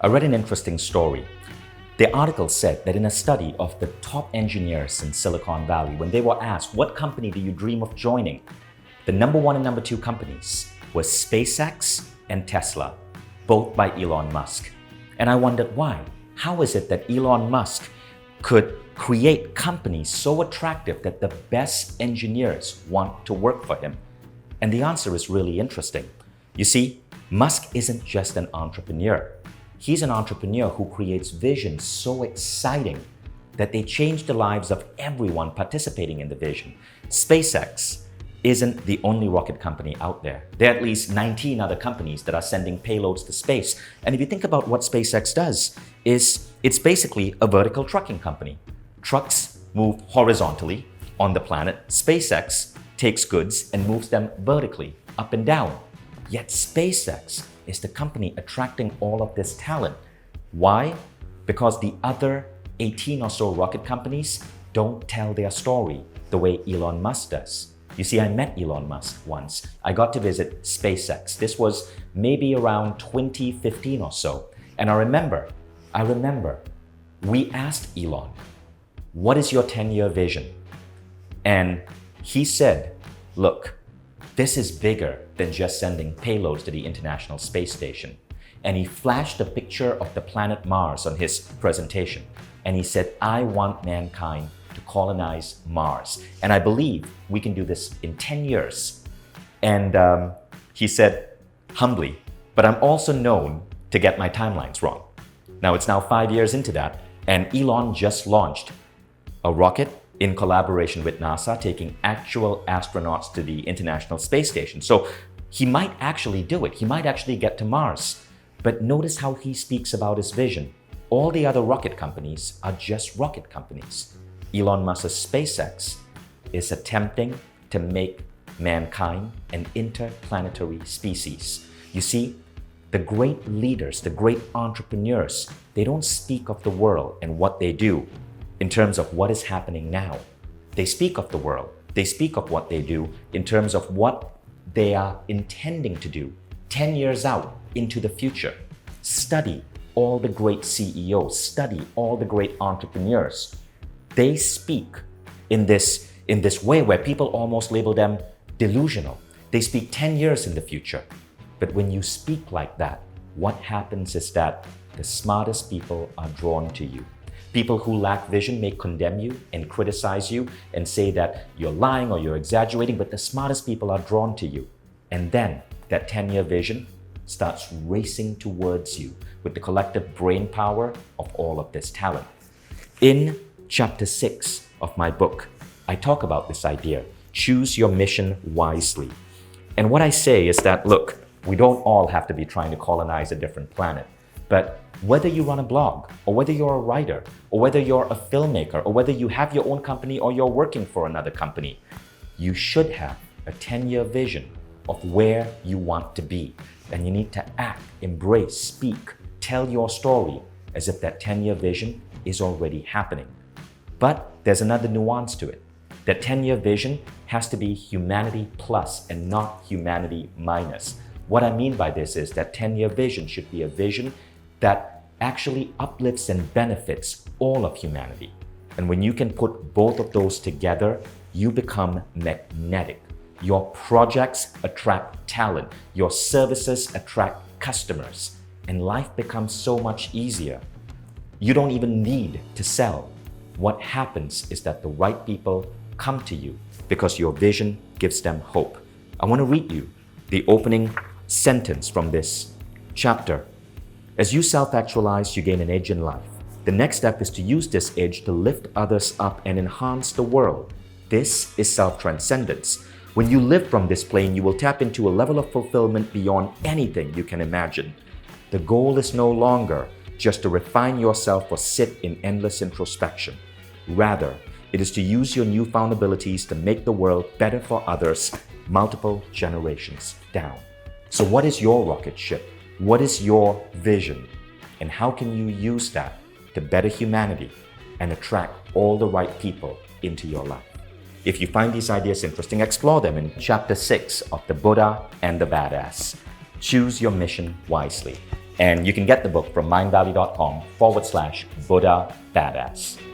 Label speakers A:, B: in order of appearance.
A: I read an interesting story. The article said that in a study of the top engineers in Silicon Valley, when they were asked, what company do you dream of joining? The number one and number two companies were SpaceX and Tesla, both by Elon Musk. And I wondered why. How is it that Elon Musk could create companies so attractive that the best engineers want to work for him? And the answer is really interesting. You see, Musk isn't just an entrepreneur. He's an entrepreneur who creates visions so exciting that they change the lives of everyone participating in the vision. SpaceX isn't the only rocket company out there. There are at least 19 other companies that are sending payloads to space. And if you think about what SpaceX does, it's basically a vertical trucking company. Trucks move horizontally on the planet. SpaceX takes goods and moves them vertically, up and down. Yet SpaceX is the company attracting all of this talent. Why? Because the other 18 or so rocket companies don't tell their story the way Elon Musk does. You see, I met Elon Musk once. I got to visit SpaceX. This was maybe around 2015 or so. And I remember, we asked Elon, what is your 10-year vision? And he said, look, this is bigger than just sending payloads to the International Space Station. And he flashed a picture of the planet Mars on his presentation. And he said, I want mankind to colonize Mars. And I believe we can do this in 10 years. And he said, humbly, but I'm also known to get my timelines wrong. Now it's now 5 years into that, and Elon just launched a rocket in collaboration with NASA, taking actual astronauts to the International Space Station. So he might actually do it. He might actually get to Mars. But notice how he speaks about his vision. All the other rocket companies are just rocket companies. Elon Musk's SpaceX is attempting to make mankind an interplanetary species. You see, the great leaders, the great entrepreneurs, they don't speak of the world and what they do in terms of what is happening now. They speak of the world. They speak of what they do in terms of what they are intending to do 10 years out into the future. Study all the great CEOs, study all the great entrepreneurs. They speak in this way where people almost label them delusional. They speak 10 years in the future. But when you speak like that, what happens is that the smartest people are drawn to you. People who lack vision may condemn you and criticize you and say that you're lying or you're exaggerating, but the smartest people are drawn to you. And then that 10-year vision starts racing towards you with the collective brain power of all of this talent. In chapter 6 of my book, I talk about this idea, choose your mission wisely. And what I say is that, look, we don't all have to be trying to colonize a different planet, but whether you run a blog, or whether you're a writer, or whether you're a filmmaker, or whether you have your own company or you're working for another company, you should have a 10-year vision of where you want to be. And you need to act, embrace, speak, tell your story as if that 10-year vision is already happening. But there's another nuance to it. That 10-year vision has to be humanity plus and not humanity minus. What I mean by this is that 10-year vision should be a vision that actually uplifts and benefits all of humanity. And when you can put both of those together, you become magnetic. Your projects attract talent. Your services attract customers. And life becomes so much easier. You don't even need to sell. What happens is that the right people come to you because your vision gives them hope. I want to read you the opening sentence from this chapter. As you self-actualize, you gain an edge in life. The next step is to use this edge to lift others up and enhance the world. This is self-transcendence. When you live from this plane, you will tap into a level of fulfillment beyond anything you can imagine. The goal is no longer just to refine yourself or sit in endless introspection. Rather, it is to use your newfound abilities to make the world better for others multiple generations down. So what is your rocket ship? What is your vision? And how can you use that to better humanity and attract all the right people into your life? If you find these ideas interesting, explore them in chapter 6 of The Buddha and the Badass. Choose your mission wisely. And you can get the book from mindvalley.com/Buddha Badass.